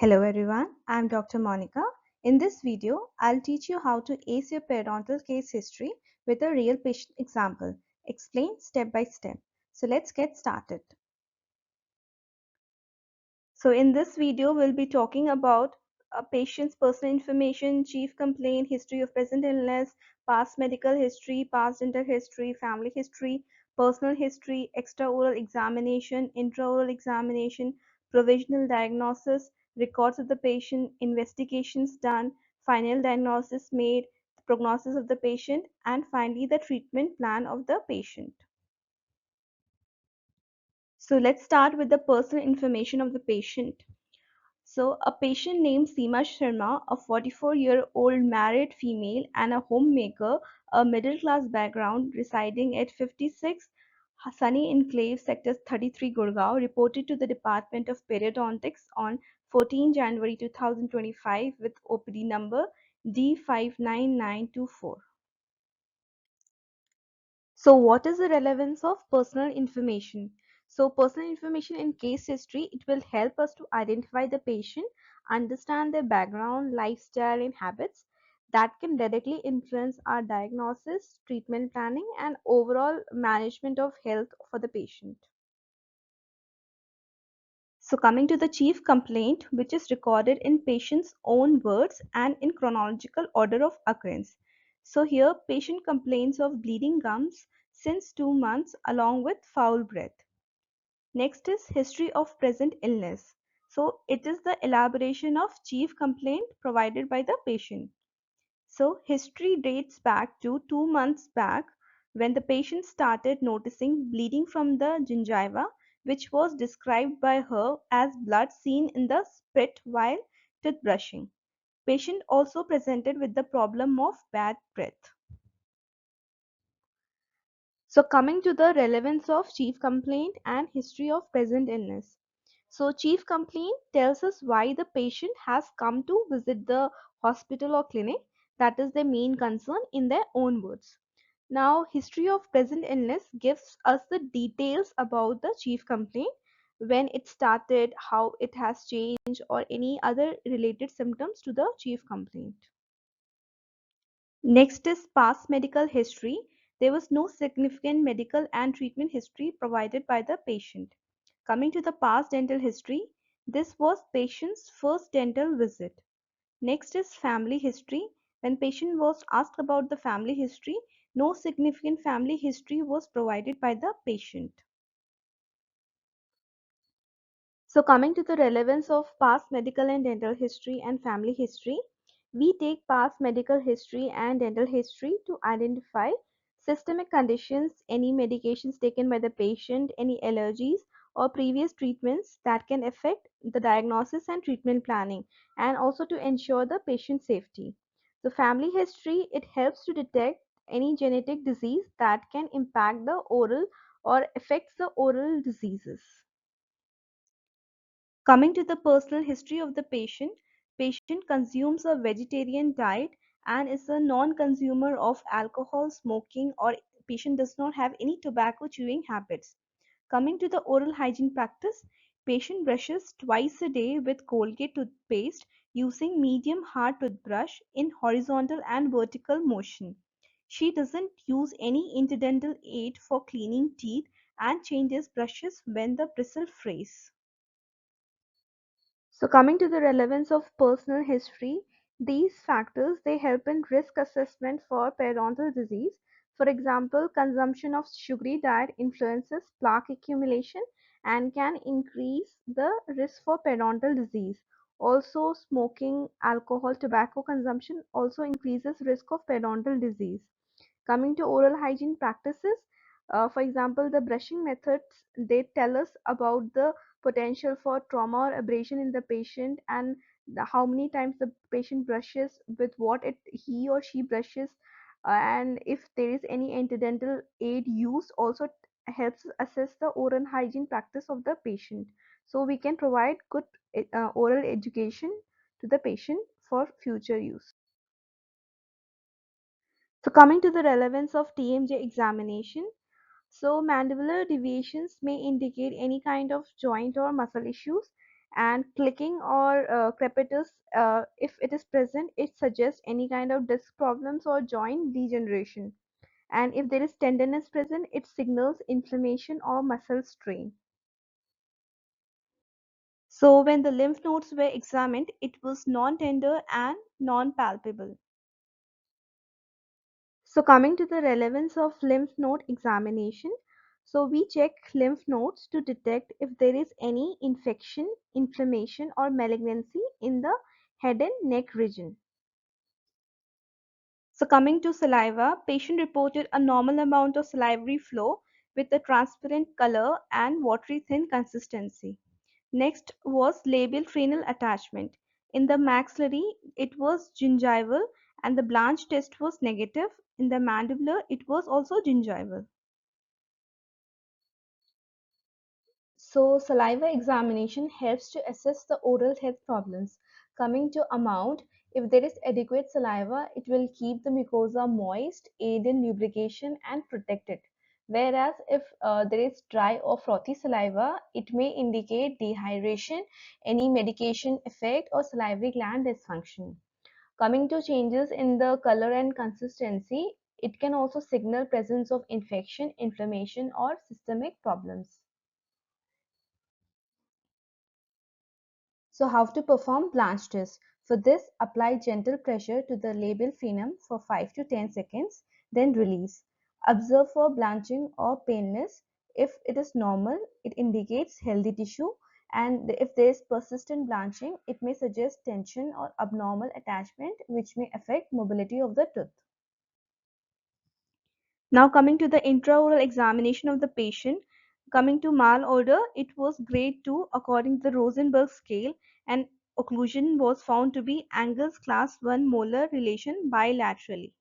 Hello everyone, I'm Dr. Monica. In this video, I'll teach you how to ace your periodontal case history with a real patient example, explained step by step. So let's get started. So in this video, we'll be talking about a patient's personal information, chief complaint, history of present illness, past medical history, past dental history, family history, personal history, extraoral examination, intraoral examination, provisional diagnosis, records of the patient, investigations done, final diagnosis made, the prognosis of the patient, and finally the treatment plan of the patient. So let's start with the personal information of the patient. So, a patient named Seema Sharma, a 44-year-old married female and a homemaker, a middle-class background, residing at 56 Sunny Enclave, Sector 33, Gurgaon, reported to the Department of Periodontics on 14 January 2025 with OPD number D59924. So what is the relevance of personal information? So personal information in case history, it will help us to identify the patient, understand their background, lifestyle and habits that can directly influence our diagnosis, treatment planning and overall management of health for the patient. So coming to the chief complaint, which is recorded in patient's own words and in chronological order of occurrence. So here patient complains of bleeding gums since 2 months along with foul breath. Next is history of present illness. So it is the elaboration of chief complaint provided by the patient. So history dates back to 2 months back when the patient started noticing bleeding from the gingiva, which was described by her as blood seen in the spit while toothbrushing. Patient also presented with the problem of bad breath. So coming to the relevance of chief complaint and history of present illness. So chief complaint tells us why the patient has come to visit the hospital or clinic. That is their main concern in their own words. Now history of present illness gives us the details about the chief complaint, when it started, how it has changed or any other related symptoms to the chief complaint. Next is past medical history. There was no significant medical and treatment history provided by the patient. Coming to the past dental history, this was patient's first dental visit. Next is family history. When patient was asked about the family history, no significant family history was provided by the patient. So coming to the relevance of past medical and dental history and family history, we take past medical history and dental history to identify systemic conditions, any medications taken by the patient, any allergies or previous treatments that can affect the diagnosis and treatment planning, and also to ensure the patient safety. So family history, it helps to detect any genetic disease that can impact the oral or affects the oral diseases. Coming to the personal history of the patient, patient consumes a vegetarian diet and is a non-consumer of alcohol, smoking, or patient does not have any tobacco chewing habits. Coming to the oral hygiene practice, patient brushes twice a day with Colgate toothpaste using medium hard toothbrush in horizontal and vertical motion. She doesn't use any interdental aid for cleaning teeth and changes brushes when the bristle frays. So coming to the relevance of personal history, these factors they help in risk assessment for periodontal disease. For example, consumption of sugary diet influences plaque accumulation and can increase the risk for periodontal disease. Also, smoking, alcohol, tobacco consumption also increases risk of periodontal disease. Coming to oral hygiene practices, for example, the brushing methods they tell us about the potential for trauma or abrasion in the patient, and how many times the patient brushes, with what he or she brushes, and if there is any interdental aid used also helps assess the oral hygiene practice of the patient. So we can provide good oral education to the patient for future use. So coming to the relevance of TMJ examination, so mandibular deviations may indicate any kind of joint or muscle issues, and clicking or crepitus, if it is present, it suggests any kind of disc problems or joint degeneration. And if there is tenderness present, it signals inflammation or muscle strain. So when the lymph nodes were examined, it was non-tender and non-palpable. So coming to the relevance of lymph node examination, so we check lymph nodes to detect if there is any infection, inflammation or malignancy in the head and neck region. So coming to saliva, patient reported a normal amount of salivary flow with a transparent color and watery thin consistency. Next was labial frenal attachment. In the maxillary, it was gingival and the Blanche test was negative. In the mandibular, it was also gingival. So saliva examination helps to assess the oral health problems. Coming to amount, if there is adequate saliva, it will keep the mucosa moist, aid in lubrication and protect it. Whereas if there is dry or frothy saliva, it may indicate dehydration, any medication effect or salivary gland dysfunction. Coming to changes in the color and consistency, it can also signal presence of infection, inflammation or systemic problems. So how to perform Blanche test? For this, apply gentle pressure to the labial frenum for 5 to 10 seconds, then release. Observe for blanching or paleness. If it is normal, it indicates healthy tissue, and if there is persistent blanching, it may suggest tension or abnormal attachment which may affect mobility of the tooth. Now coming to the intraoral examination of the patient, coming to malodor, it was grade 2 according to the Rosenberg scale, and occlusion was found to be Angel's class 1 molar relation bilaterally.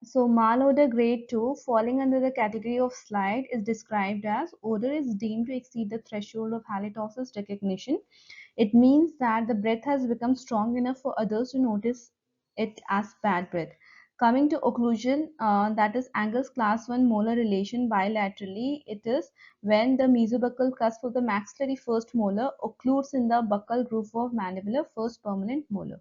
So malodor grade 2 falling under the category of slide is described as odor is deemed to exceed the threshold of halitosis recognition. It means that the breath has become strong enough for others to notice it as bad breath. Coming to occlusion, that is Angel's class 1 molar relation bilaterally, it is when the mesobuccal cusp of the maxillary first molar occludes in the buccal groove of mandibular first permanent molar.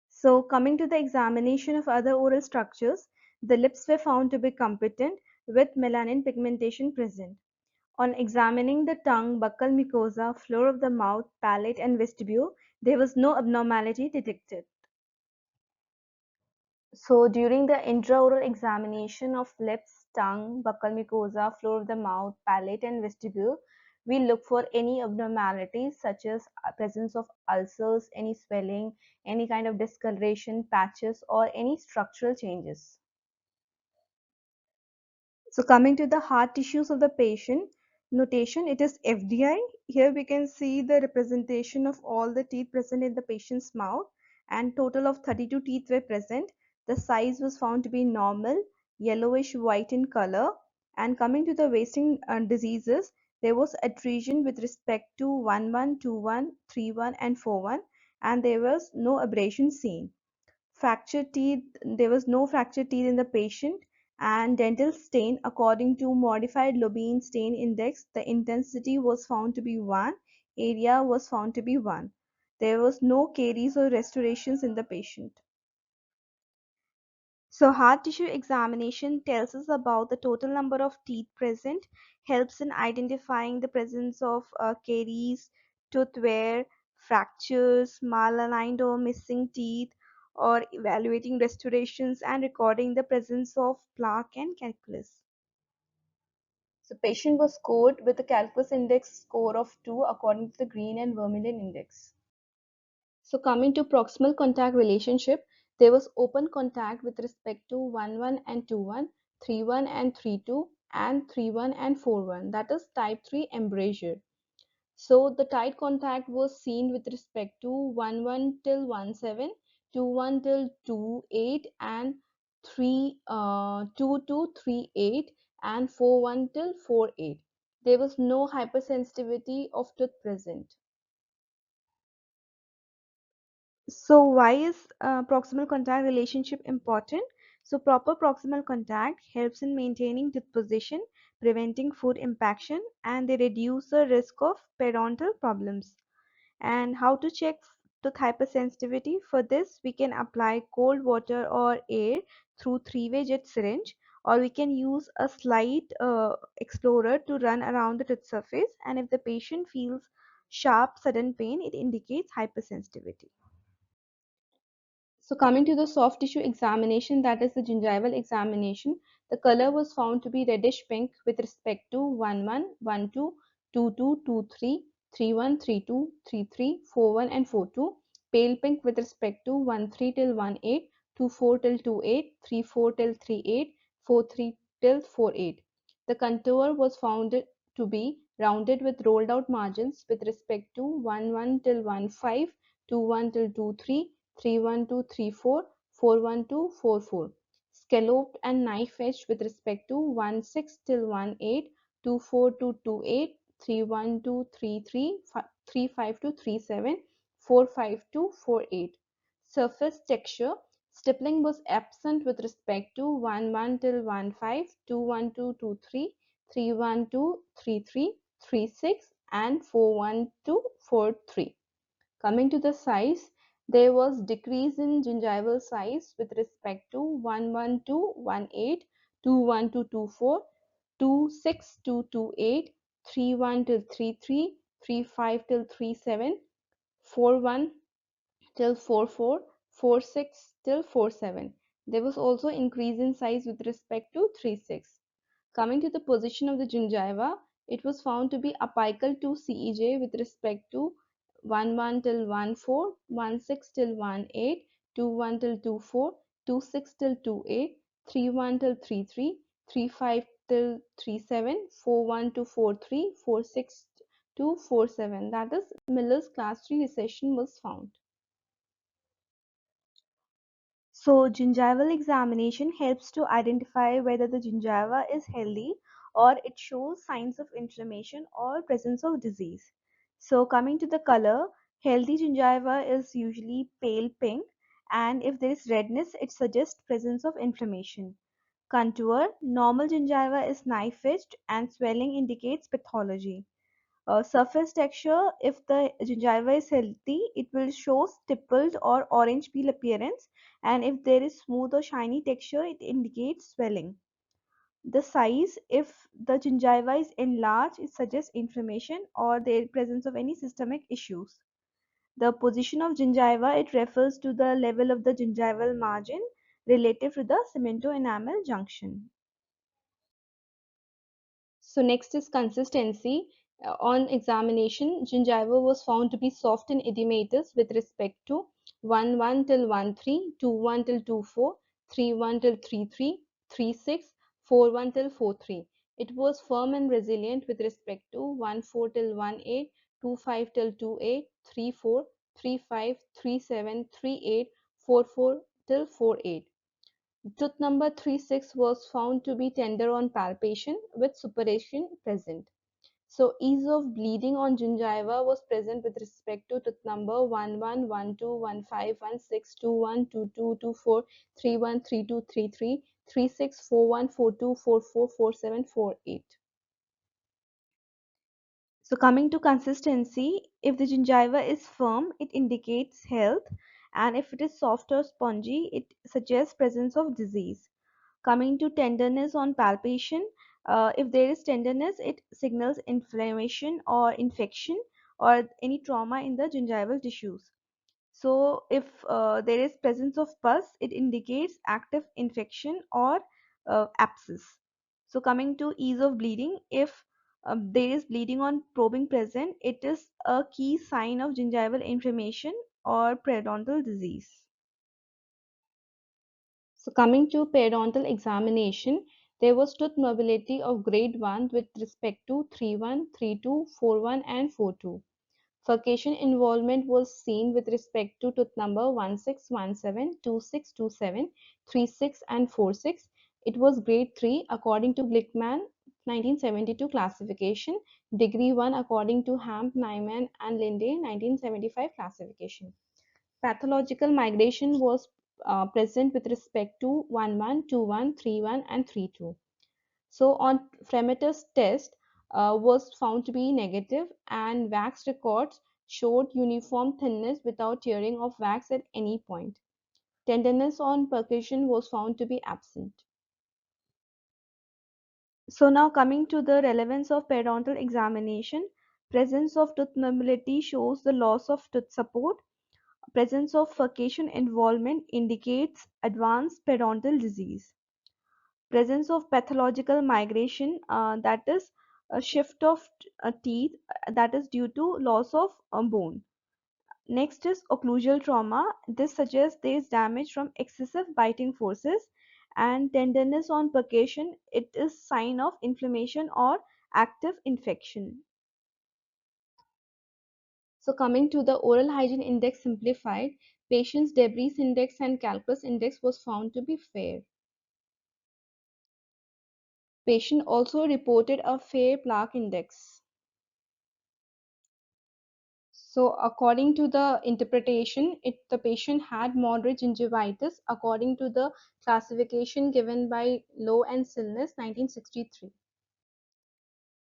So coming to the examination of other oral structures, the lips were found to be competent with melanin pigmentation present. On examining the tongue, buccal mucosa, floor of the mouth, palate and vestibule, there was no abnormality detected. So during the intraoral examination of lips, tongue, buccal mucosa, floor of the mouth, palate and vestibule, we look for any abnormalities such as presence of ulcers, any swelling, any kind of discoloration, patches or any structural changes. So coming to the hard tissues of the patient, notation, it is FDI. Here we can see the representation of all the teeth present in the patient's mouth, and total of 32 teeth were present. The size was found to be normal, yellowish white in color. And coming to the wasting diseases, there was adhesion with respect to 11, 21, 31 and 41, and there was no abrasion seen. Fractured teeth, there was no fractured teeth in the patient, and dental stain, according to modified Lobene stain index, the intensity was found to be 1, area was found to be 1. There was no caries or restorations in the patient. So hard tissue examination tells us about the total number of teeth present, helps in identifying the presence of caries, tooth wear, fractures, malaligned or missing teeth, or evaluating restorations and recording the presence of plaque and calculus. So patient was scored with a calculus index score of 2 according to the Green and Vermeulen index. So coming to proximal contact relationship, there was open contact with respect to 1-1 and 2-1, 3-1 and 3-2, and 3-1 and 4-1. That is type 3 embrasure. So the tight contact was seen with respect to 1-1 till 1-7, 2-1 till 2-8, and 2 to 3-8, and 4-1 till 4-8. There was no hypersensitivity of tooth present. So why is proximal contact relationship important? So proper proximal contact helps in maintaining tooth position, preventing food impaction, and they reduce the risk of periodontal problems. And how to check tooth hypersensitivity? For this, we can apply cold water or air through three-way jet syringe, or we can use a slight explorer to run around the tooth surface. And if the patient feels sharp, sudden pain, it indicates hypersensitivity. So coming to the soft tissue examination, that is the gingival examination, the color was found to be reddish pink with respect to 11, 12, 22, 23, 31, 32, 33, 41 and 42, pale pink with respect to 13 till 18, 24 till 28, 34 till 38, 43 till 48. The contour was found to be rounded with rolled out margins with respect to 11 till 15, 21 till 23, 31234, 41244. Scalloped and knife edged with respect to 16 till 18, 24 to 28, 31 to 33, 35 to 37, 45 to 48. Surface texture, stippling was absent with respect to 11 till 15, 21 to 23, 31 to 33, 36 and 41 to 43. Coming to the size, there was decrease in gingival size with respect to 11 to 18, 21 to 24, 26 to 28, 31 till 33, 35 till 37, 41 till 44, 46 till 47. There was also increase in size with respect to 36. Coming to the position of the gingiva, it was found to be apical to CEJ with respect to 11 till 14, 16 till 18, 21 till 24, 26 till 28, 31 till 33, 35 till 37, 41 to 43, 46 to 47. That is, Miller's class 3 recession was found. So gingival examination helps to identify whether the gingiva is healthy or it shows signs of inflammation or presence of disease. So coming to the color, healthy gingiva is usually pale pink, and if there is redness, it suggests presence of inflammation. Contour, normal gingiva is knife-edged and swelling indicates pathology. Surface texture, if the gingiva is healthy, it will show stippled or orange peel appearance, and if there is smooth or shiny texture, it indicates swelling. The size, if the gingiva is enlarged, it suggests inflammation or the presence of any systemic issues. The position of gingiva, it refers to the level of the gingival margin relative to the cemento-enamel junction. So next is consistency. On examination, gingiva was found to be soft and edematous with respect to 11 till 13, 21 till 24, 31 till 33, 36, 41 till 43. It was firm and resilient with respect to 14 till 18, 25 till 28, 34, 35, 37, 38, 44 till 48. Tooth number 36 was found to be tender on palpation with suppuration present. So ease of bleeding on gingiva was present with respect to tooth number 11, 12, 15, 16, 21, 22, 24, 31, 32, 33, 36, 41, 42, 44, 47, 48. So coming to consistency, if the gingiva is firm, it indicates health, and if it is soft or spongy, it suggests presence of disease. Coming to tenderness on palpation, if there is tenderness, it signals inflammation or infection or any trauma in the gingival tissues. So if there is presence of pus, it indicates active infection or abscess. So coming to ease of bleeding, if there is bleeding on probing present, it is a key sign of gingival inflammation or periodontal disease. So coming to periodontal examination, there was tooth mobility of grade 1 with respect to 31, 32, 41 and 42. Furcation involvement was seen with respect to tooth number 1617, 2627, 36 and 46. It was grade 3 according to Glickman 1972 classification, degree 1 according to Hamp, Nyman and Linde 1975 classification. Pathological migration was present with respect to 11, 21, 31 and 32. So on Fremeter's test was found to be negative, and wax records showed uniform thinness without tearing of wax at any point. Tenderness on percussion was found to be absent. So now coming to the relevance of periodontal examination, presence of tooth mobility shows the loss of tooth support. Presence of furcation involvement indicates advanced periodontal disease. Presence of pathological migration, that is a shift of teeth, that is due to loss of bone. Next is occlusal trauma. This suggests there is damage from excessive biting forces, and tenderness on percussion. It is sign of inflammation or active infection. So coming to the oral hygiene index simplified, patient's debris index and calculus index was found to be fair. Patient also reported a fair plaque index. So according to the interpretation, the patient had moderate gingivitis according to the classification given by Lowe and Silnes 1963.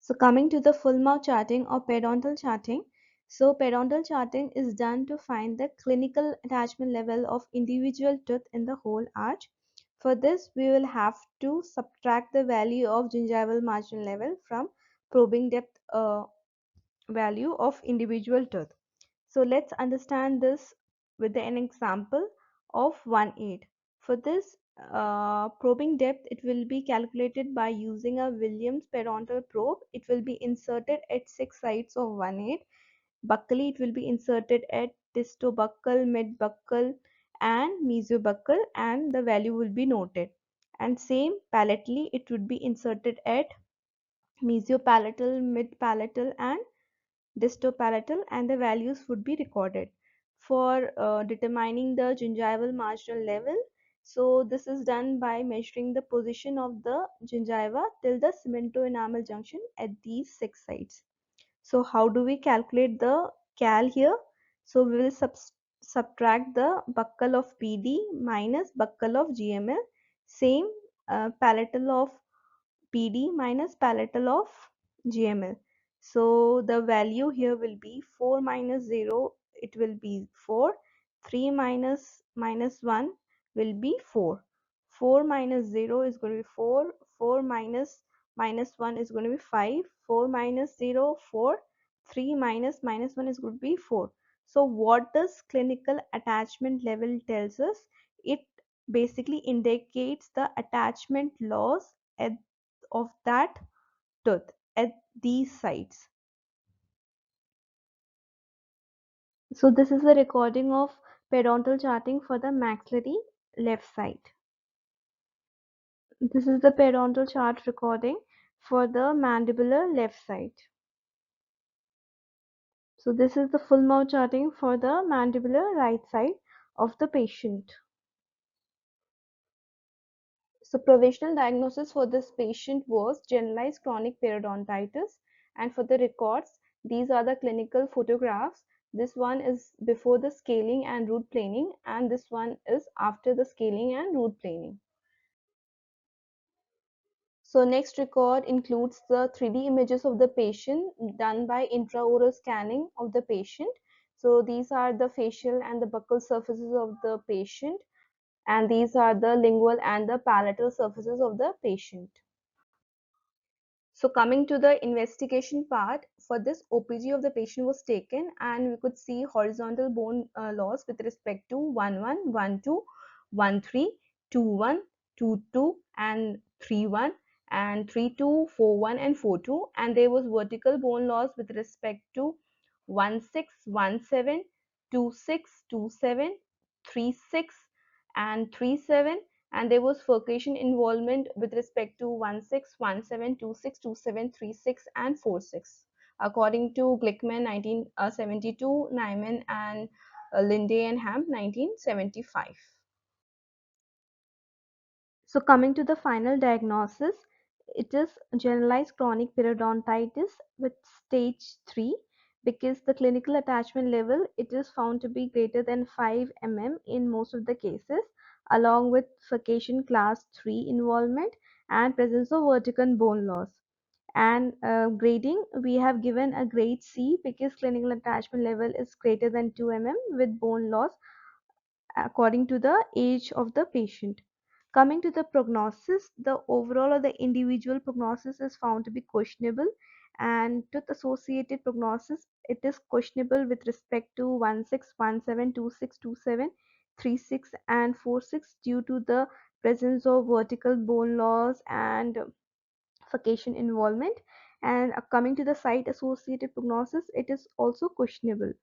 So coming to the full mouth charting or periodontal charting. So periodontal charting is done to find the clinical attachment level of individual tooth in the whole arch. For this, we will have to subtract the value of gingival margin level from probing depth value of individual tooth. So let's understand this with an example of 1/8. For this probing depth, it will be calculated by using a Williams periodontal probe. It will be inserted at 6 sides of 1/8. Buccally, it will be inserted at distobuccal, midbuccal, and mesiobuccal, and the value will be noted. And same palatally, it would be inserted at mesiopalatal, midpalatal, and distopalatal, and the values would be recorded. For determining the gingival marginal level, so this is done by measuring the position of the gingiva till the cemento enamel junction at these 6 sites. So how do we calculate the cal here? So we will subtract the buccal of PD minus buccal of GML, same palatal of PD minus palatal of GML. So the value here will be 4 minus 0, it will be 4. 3 minus 1 will be 4. 4 minus 0 is going to be 4. 4 minus 1 is going to be 5. 4 minus 0, 4. 3 minus 1 is going to be 4. So what does clinical attachment level tells us? It basically indicates the attachment loss at of that tooth at these sites. So this is a recording of periodontal charting for the maxillary left side. This is the periodontal chart recording for the mandibular left side. So this is the full mouth charting for the mandibular right side of the patient. So provisional diagnosis for this patient was generalized chronic periodontitis, and for the records, these are the clinical photographs. This one is before the scaling and root planing, and this one is after the scaling and root planing. So next record includes the 3D images of the patient done by intraoral scanning of the patient. So these are the facial and the buccal surfaces of the patient, and these are the lingual and the palatal surfaces of the patient. So coming to the investigation part, for this OPG of the patient was taken, and we could see horizontal bone loss with respect to 11, 12, 13, 21, 22 and 31 and 32, 41 and 42, and there was vertical bone loss with respect to 16, 17, 26, 27, 36 and 37, and there was furcation involvement with respect to 16, 17, 26, 27, 36 and 46 according to Glickman 1972, Nyman and Linde and Hamp 1975. So coming to the final diagnosis, it is generalized chronic periodontitis with stage 3, because the clinical attachment level, it is found to be greater than 5 mm in most of the cases, along with furcation class 3 involvement, and presence of vertical bone loss. And grading, we have given a grade C because clinical attachment level is greater than 2 with bone loss according to the age of the patient. Coming to the prognosis, the overall or the individual prognosis is found to be questionable, and tooth associated prognosis, it is questionable with respect to 16, 17, 26, 27, 36 and 46 due to the presence of vertical bone loss and furcation involvement. And coming to the site associated prognosis, it is also questionable.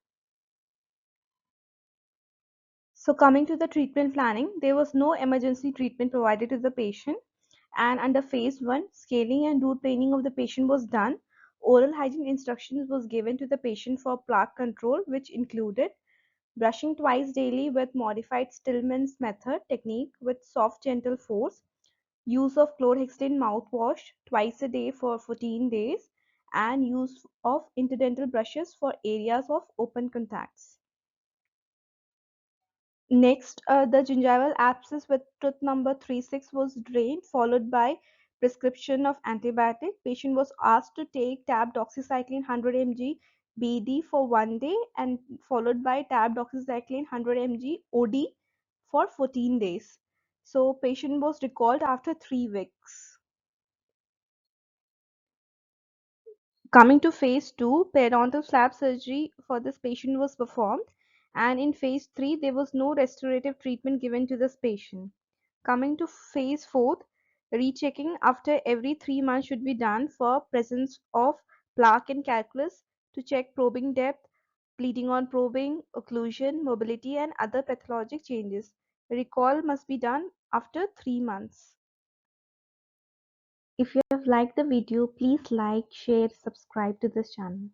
So coming to the treatment planning, there was no emergency treatment provided to the patient, and under phase 1, scaling and root planing of the patient was done. Oral hygiene instructions was given to the patient for plaque control, which included brushing twice daily with modified Stillman's method technique with soft gentle force, use of chlorhexidine mouthwash twice a day for 14 days, and use of interdental brushes for areas of open contacts. Next, the gingival abscess with tooth number 36 was drained, followed by prescription of antibiotic. Patient was asked to take tab doxycycline 100 mg BD for 1 day and followed by tab doxycycline 100 mg OD for 14 days. So patient was recalled after 3 weeks. Coming to phase 2, periodontal flap surgery for this patient was performed, and in phase 3, there was no restorative treatment given to this patient. Coming to phase 4, rechecking after every 3 months should be done for presence of plaque and calculus to check probing depth, bleeding on probing, occlusion, mobility, and other pathologic changes. Recall must be done after 3 months. If you have liked the video, please like, share, subscribe to this channel.